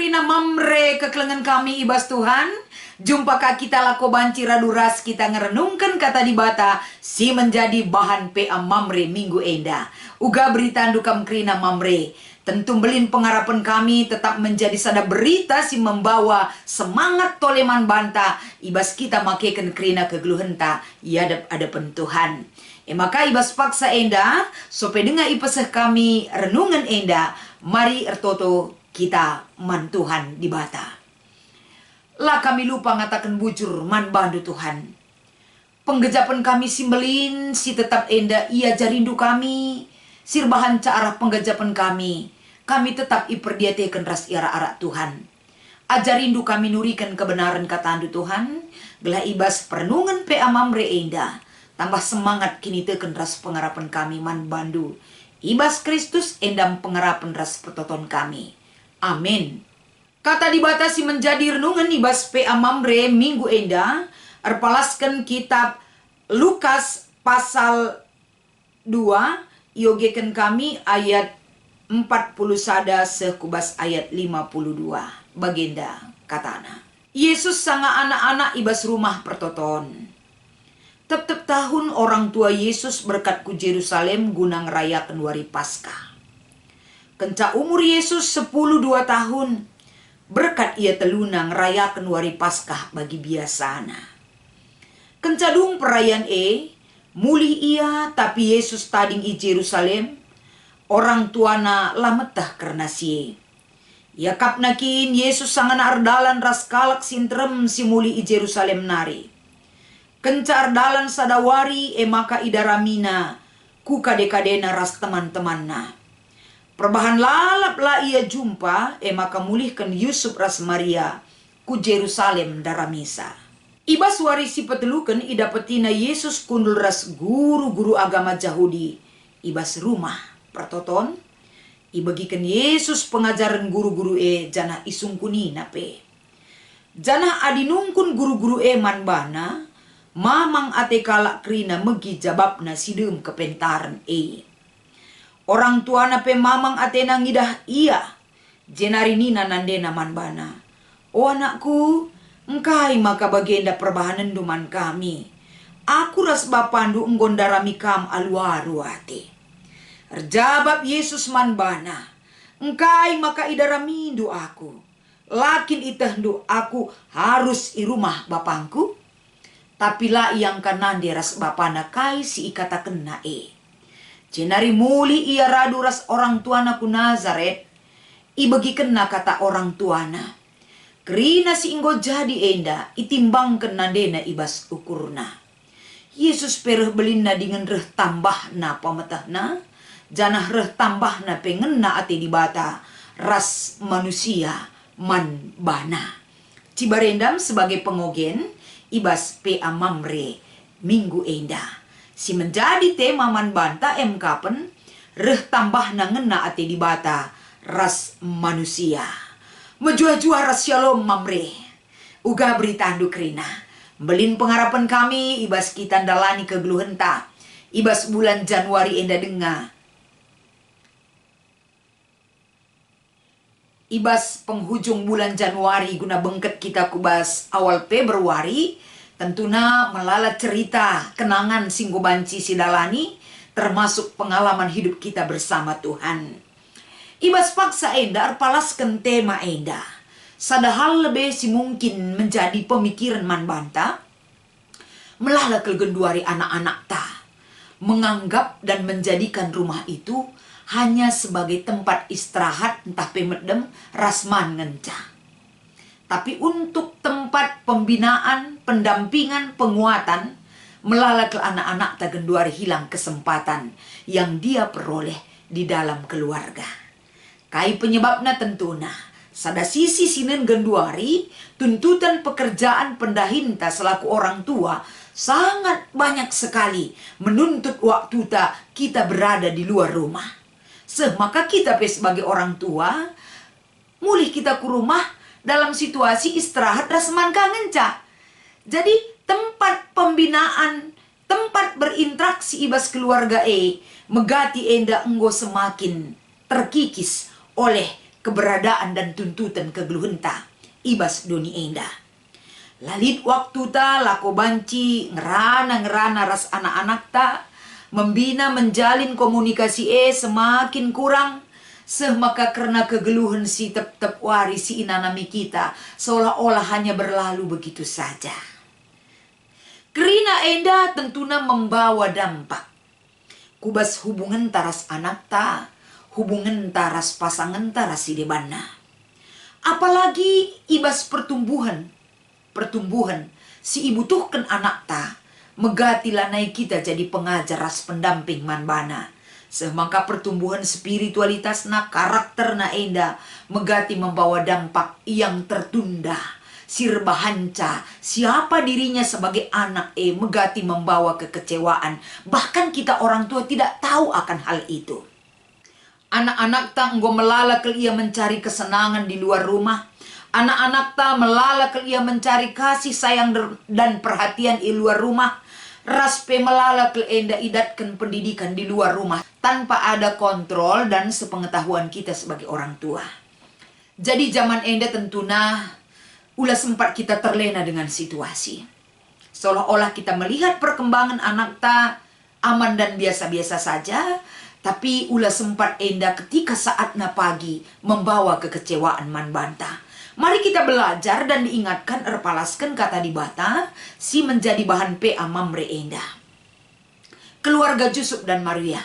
krina mamre kekelengan kami ibas Tuhan. Jumpa kak kita lako banci raduras kita ngerenungkan kata di bata si menjadi bahan PA mamre minggu enda. Uga berita dukam krina mamre. Tentu belin pengharapan kami tetap menjadi sada berita si membawa semangat toleman banta ibas kita makeken krina kegeluhenta yadap adapan Tuhan. Maka ibas paksa enda sope dengar ipeseh kami renungan enda mari ertoto kita man Tuhan di bata. Lah kami lupa ngatakan bujur man bandu Tuhan. Penggejapan kami simbelin si tetap enda ia jarindu kami. Sirbahan arah penggejapan kami. Kami tetap iperdiatekan ras ira-ara Tuhan. Ajarindu kami nurikan kebenaran kata andu Tuhan. Gelah ibas perenungan PA mamre enda. Tambah semangat kini teken ras pengharapan kami man bandu. Ibas Kristus endam pengharapan ras petoton kami. Amin. Kata dibatasi menjadi renungan ibas PA mamre minggu enda. Erpalaskan kitab Lukas pasal 2. Iogeken kami ayat 40 sada sekubas ayat 52. Bagenda katana. Yesus sanga anak-anak ibas rumah pertoton. Tep-tep tahun orang tua Yesus berkat ku Yerusalem gunang rayakan wari Paskah. Kenca umur Yesus 10-2 tahun. Berkat ia telunang rayakan wari Paskah bagi biasana. Kencadung perayaan muli ia tapi Yesus tading i Yerusalem. Orang tuana lametah karena sie. Yakap nakin Yesus sangana ardalan ras kalak sintrem si muli i Yerusalem nari. Kencar dalan sadawari maka idaramina ku kade-kadena ras teman-temanna. Perbahan lalap la ia jumpa maka mulihkan Yusuf ras Maria ku Yerusalem daramisa. Ibas warisi petelukan idapetina Yesus kundul ras guru-guru agama Yahudi. Ibas rumah pertoton ibagikan Yesus pengajaran guru-guru jana isungkuni nape. Jana adinungkun guru-guru man bana. Mamang ate kalak krina megi jababna sidem kepentaran Orang tuana pe mamang ate nangidah iya. Jenari nina nandena man bana. O anakku, engkai maka bagenda perbahanan duman kami. Aku ras bapandu enggondarami kam aluaru ate. Erjabab Yesus man bana. Engkai maka idaramindu aku. Lakin itahdu aku harus i rumah bapangku. Tapi lah yang kanan ras bapana kai si ikata kena Jenari muli ia radu ras orang tuana ku Nazaret. Ibagi kena kata orang tuana. Kerina si inggo jadi enda itimbang kena dena ibas ukurna. Yesus pereh belinna dengan reh tambah na pametahna. Janah reh tambah na pengena ati dibata ras manusia man bana. Cibarendam sebagai pengogen. Ibas PA mamre minggu enda. Si menjadi tema man banta kapen reh tambah nangena ate dibata ras manusia. Menjua-jua ras shalom mamre. Uga berita andu krina. Belin pengharapan kami ibas kita dalani kegeluhenta. Ibas bulan Januari enda denga. Ibas penghujung bulan Januari guna bengket kita kubas awal Februari. Tentuna melala cerita kenangan singgo banci sidalani. Termasuk pengalaman hidup kita bersama Tuhan. Ibas paksa enda arpalaskan tema enda. Sadahal lebih si mungkin menjadi pemikiran man banta. Melala kelgenduari anak-anak ta. Menganggap dan menjadikan rumah itu hanya sebagai tempat istirahat entah pemedem rasman ngenca. Tapi untuk tempat pembinaan, pendampingan, penguatan, melala ke anak-anak tagenduari hilang kesempatan yang dia peroleh di dalam keluarga. Kai penyebabnya tentuna, sada sisi sinen genduari, tuntutan pekerjaan pendahinta selaku orang tua sangat banyak sekali menuntut waktu kita berada di luar rumah. Maka kita sebagai orang tua, mulih kita ke rumah dalam situasi istirahat rasman kangenca. Jadi tempat pembinaan, tempat berinteraksi ibas keluarga megati enda enggo semakin terkikis oleh keberadaan dan tuntutan kegeluhenta ibas doni enda. Lalit waktu ta lako banci ngerana ras anak-anak ta membina menjalin komunikasi semakin kurang semaka karena kegeluhan si tep wari si inanami kita seolah-olah hanya berlalu begitu saja. Kerina enda tentuna membawa dampak. Kubas hubungan taras anak ta, hubungan taras pasangan taras si debana. Apalagi ibas pertumbuhan si ibu tuhkan anak ta, megati lanai kita jadi pengajar ras pendamping manbana. Semangka pertumbuhan spiritualitas na karakter na enda megati membawa dampak yang tertunda. Sirbahanca, siapa dirinya sebagai anak megati membawa kekecewaan. Bahkan kita orang tua tidak tahu akan hal itu. Anak-anak tak enggo melala ke ia mencari kesenangan di luar rumah. Anak-anak tak melala ke ia mencari kasih sayang dan perhatian di luar rumah. Raspe melala ke enda idatkan pendidikan di luar rumah tanpa ada kontrol dan sepengetahuan kita sebagai orang tua. Jadi zaman enda tentuna ulah sempat kita terlena dengan situasi. Seolah-olah kita melihat perkembangan anak ta aman dan biasa-biasa saja, tapi ulah sempat enda ketika saatnya pagi membawa kekecewaan manbanta. Mari kita belajar dan diingatkan erpalaskan kata di bata si menjadi bahan pe mamre enda. Keluarga Yusuf dan Maria.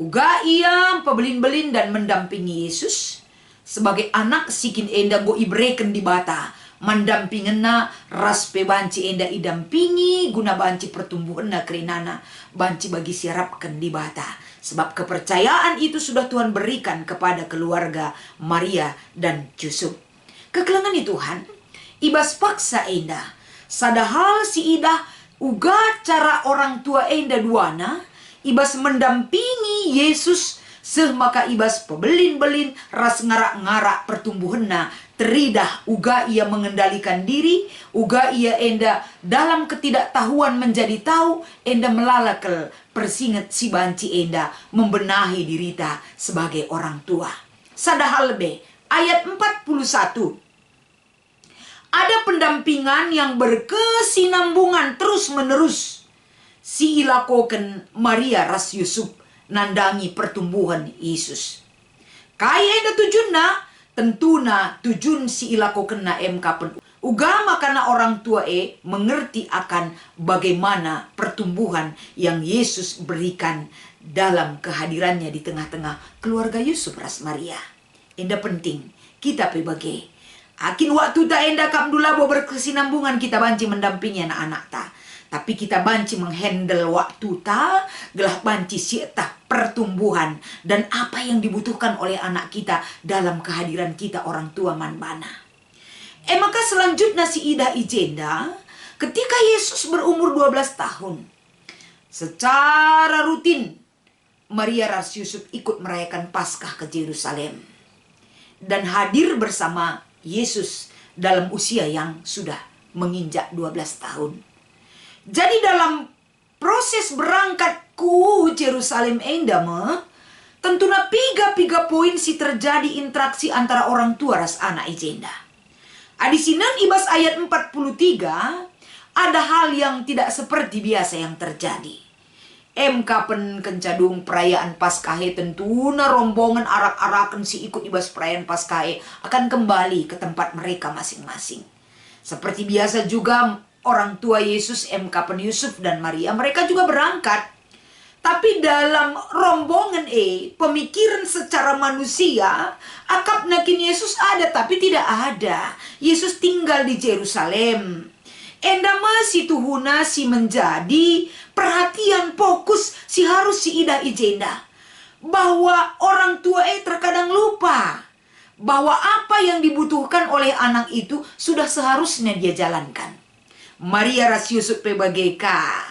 Uga ia pebelin-belin dan mendampingi Yesus sebagai anak sikin enda go ibreken di bata. Mendampingena raspe banci enda idampingi guna banci pertumbuhan na kerinana banci bagi siarapkan di bata. Sebab kepercayaan itu sudah Tuhan berikan kepada keluarga Maria dan Yusuf. Kekelengan Tuhan, ibas paksa enda. Sadahal si ida uga cara orang tua enda duana, ibas mendampingi Yesus maka ibas pebelin-belin ras ngarak-ngarak pertumbuhanna teridah uga ia mengendalikan diri, uga ia enda dalam ketidaktahuan menjadi tahu, enda melalakel persingat si banci enda membenahi dirita sebagai orang tua. Sadahal lebih ayat 41. Ada pendampingan yang berkesinambungan terus-menerus. Si ilakoken Maria ras Yusuf nandangi pertumbuhan Yesus. Kaya eda tujunna, tentuna tujun si ilakoken na kapen. Ugama karena orang tua mengerti akan bagaimana pertumbuhan yang Yesus berikan dalam kehadirannya di tengah-tengah keluarga Yusuf ras Maria. Enda penting kita pebagai akin waktu ta enda kamdula bo berkesinambungan kita banci mendampingi anak-anak ta. Tapi kita banci menghandle waktu ta, gelah banci sietah pertumbuhan dan apa yang dibutuhkan oleh anak kita dalam kehadiran kita orang tua manbana. Maka selanjutnya si ida ijenda ketika Yesus berumur 12 tahun. Secara rutin Maria ras Yusuf ikut merayakan Paskah ke Yerusalem dan hadir bersama Yesus dalam usia yang sudah menginjak 12 tahun. Jadi dalam proses berangkat ku Yerusalem endama, tentunya piga poin si terjadi interaksi antara orang tua ras anak ijenda. Adisinan ibas ayat 43, ada hal yang tidak seperti biasa yang terjadi. Kapen kencadung perayaan Paskahe tentuna rombongan arak-arakan si ikut ibas perayaan Paskahe akan kembali ke tempat mereka masing-masing. Seperti biasa juga orang tua Yesus kapen Yusuf dan Maria mereka juga berangkat. Tapi dalam rombongan pemikiran secara manusia akap nakin Yesus ada tapi tidak ada. Yesus tinggal di Yerusalem. Enda masih tuhuna si menjadi perhatian fokus si harus si ida ijenda. Bahwa orang tua terkadang lupa bahwa apa yang dibutuhkan oleh anak itu sudah seharusnya dia jalankan. Maria ras Yusuf bagaikan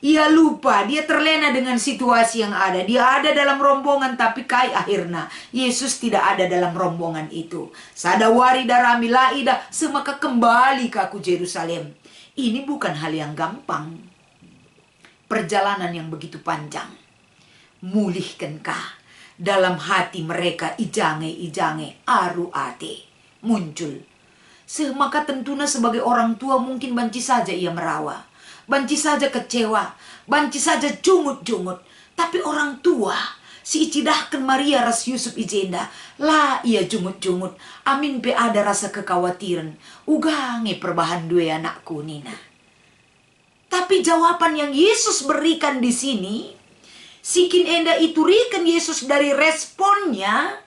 ia lupa, dia terlena dengan situasi yang ada. Dia ada dalam rombongan tapi kai akhirnya Yesus tidak ada dalam rombongan itu. Sadawari darami laida semaka kembali ke aku Yerusalem. Ini bukan hal yang gampang. Perjalanan yang begitu panjang. Mulihkankah dalam hati mereka ijange aru ate muncul. Maka tentunya sebagai orang tua mungkin banci saja ia merawa, banci saja kecewa, banci saja jungut-jungut. Tapi orang tua si icidahkan Maria ras Yusuf ijenda lah ia jungut-jungut. Amin pe ada rasa kekhawatiran. Ugange perbahan dua anakku nina. Tapi jawaban yang Yesus berikan di sini, sikin enda iturikan Yesus dari responnya,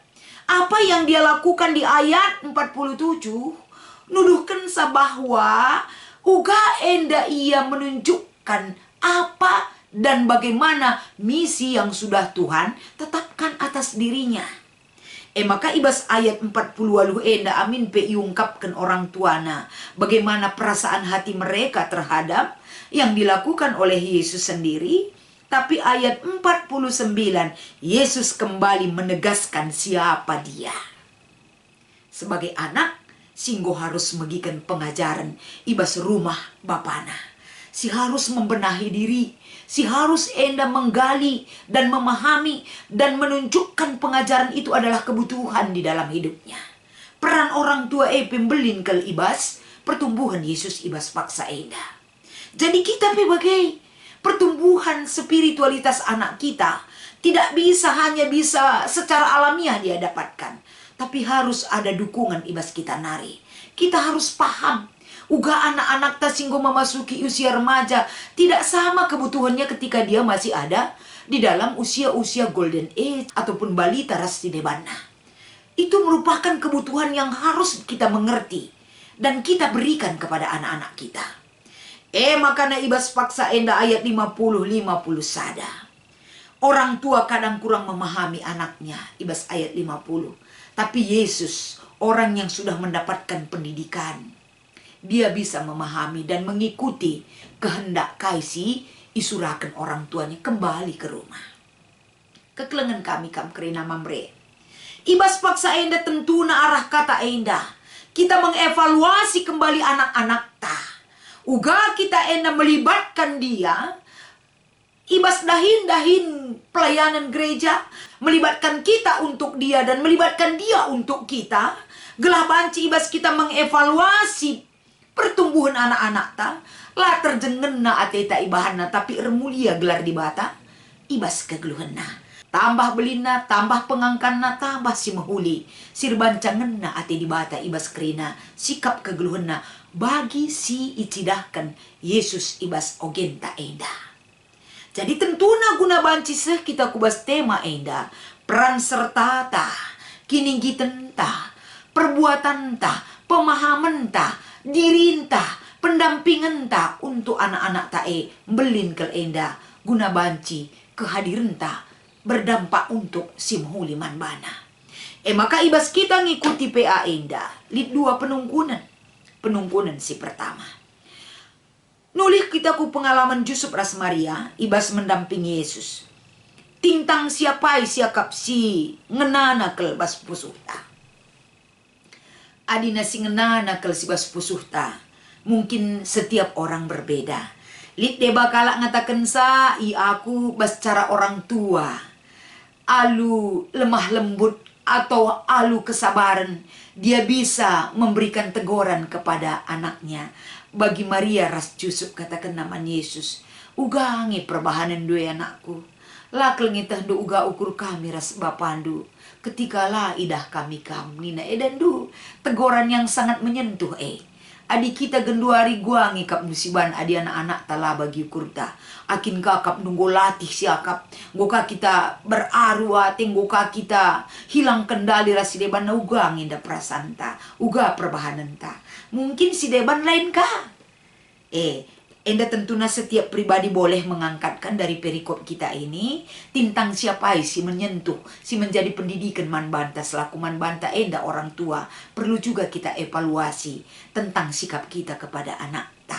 apa yang dia lakukan di ayat 47, nuduhkan bahwa uga enda ia menunjukkan apa dan bagaimana misi yang sudah Tuhan tetapkan atas dirinya. Maka ibas ayat 40 waluh enda amin pe iungkapkan orang tuana bagaimana perasaan hati mereka terhadap yang dilakukan oleh Yesus sendiri. Tapi ayat 49 Yesus kembali menegaskan siapa dia. Sebagai anak singgo harus megikan pengajaran ibas rumah bapana. Si harus membenahi diri, si harus enda menggali dan memahami dan menunjukkan pengajaran itu adalah kebutuhan di dalam hidupnya. Peran orang tua pembelin kel ibas pertumbuhan Yesus ibas paksa enda. Jadi kita sebagai pertumbuhan spiritualitas anak kita tidak bisa hanya bisa secara alamiah dia dapatkan, tapi harus ada dukungan ibas kita nari. Kita harus paham, uga anak-anak ta singgo memasuki usia remaja tidak sama kebutuhannya ketika dia masih ada di dalam usia-usia golden age ataupun balita ras di debana. Itu merupakan kebutuhan yang harus kita mengerti dan kita berikan kepada anak-anak kita. Makanya ibas paksa enda ayat 50 sada. Orang tua kadang kurang memahami anaknya, ibas ayat 50. Tapi Yesus, orang yang sudah mendapatkan pendidikan, dia bisa memahami dan mengikuti kehendak kaisi isurakan orang tuanya kembali ke rumah. Kekelengan kami kam kerina mamre. Ibas paksa enda tentuna arah kata enda. Kita mengevaluasi kembali anak-anak ta. Uga kita enda melibatkan dia. Ibas dahin pelayanan gereja, melibatkan kita untuk dia dan melibatkan dia untuk kita. Gelah banci ibas kita mengevaluasi pertumbuhan anak-anak ta. Lah terjengena ateta ibahana tapi remulia gelar di bata. Ibas kegeluhena. Tambah belina, tambah pengangkanna, tambah si mahuli. Sirban cangenna ate di bata ibas kerina. Sikap kegeluhena bagi si icidahkan Yesus ibas ogenta enda. Jadi tentuna guna banci seh kita kubas tema enda. Peran serta ta, kininggitan ta, perbuatan ta, pemahaman ta, dirinta, pendampingan ta untuk anak-anak tae belin kel enda. Guna banci kehadiran ta berdampak untuk si mhuliman bana. Maka ibas kita ngikuti PA enda. Lid dua penungkunan. Penungkunan si pertama. Nulih kita ku pengalaman Yusuf ras Maria, ibas mendampingi Yesus. Tintang siapai siakap si ngenana kel bas pusuhta. Adina si ngenana kel si bas pusuhta. Mungkin setiap orang berbeda. Lid deba kalak ngatakan sa, aku bas cara orang tua. Alu lemah lembut atau alu kesabaran, dia bisa memberikan teguran kepada anaknya. Bagi Maria ras Yusuf katakan nama Yesus, ugangi perbahanan dua anakku. Lakel ngitah do uga ukur kami ras bapandu. Ketika lah idah kami nina edandu. Teguran yang sangat menyentuh Adi kita genduari guangi kap musiban adi anak-anak tala bagi ukurta. Akin kakap nunggu latih siakap. Goka kita berarua tenggoka kita hilang kendali rasi deban na ugangi da prasanta. Uga perbahananta. Mungkin si deban lain kah? Enda tentunya setiap pribadi boleh mengangkatkan dari perikop kita ini tentang siapa si menyentuh, si menjadi pendidikan man banta selaku man banta enda orang tua. Perlu juga kita evaluasi tentang sikap kita kepada anak ta.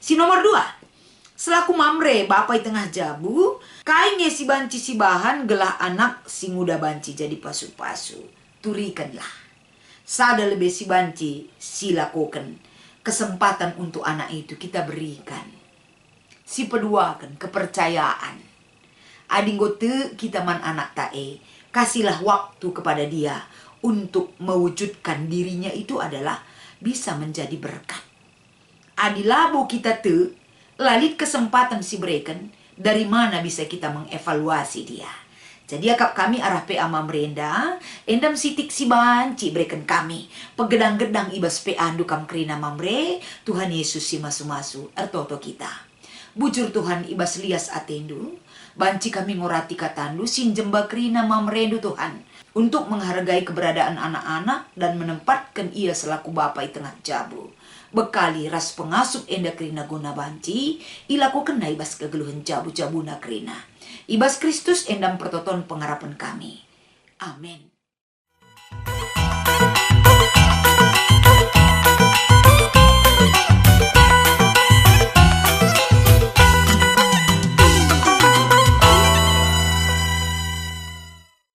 Si nomor 2, selaku mamre bapai tengah jabu, kainge si banci si bahan gelah anak si muda banci jadi pasu-pasu. Turikanlah. Sada lebih si banci si lakukan. Kesempatan untuk anak itu kita berikan. Si peduakan kepercayaan. Adinggote kita man anak tae. Kasihlah waktu kepada dia untuk mewujudkan dirinya itu adalah bisa menjadi berkat. Adilabo kita te, lalit kesempatan si breken, dari mana bisa kita mengevaluasi dia. Jadi akap kami arah PA Mamrenda, endam sitik si banci breken kami. Pegedang-gedang ibas PA andukam krina mamre, Tuhan Yesus si masu-masu, ertoto kita. Bujur Tuhan ibas lias atendu, banci kami ngorati katandu, sinjemba krina mamrendu Tuhan. Untuk menghargai keberadaan anak-anak dan menempatkan ia selaku bapa di tengah jabu. Bekali ras pengasup enda krina guna banci, ilakukan na ibas kegeluhan jabu-jabuna krina. Ibas Kristus endam pertoton pengharapan kami. Amin.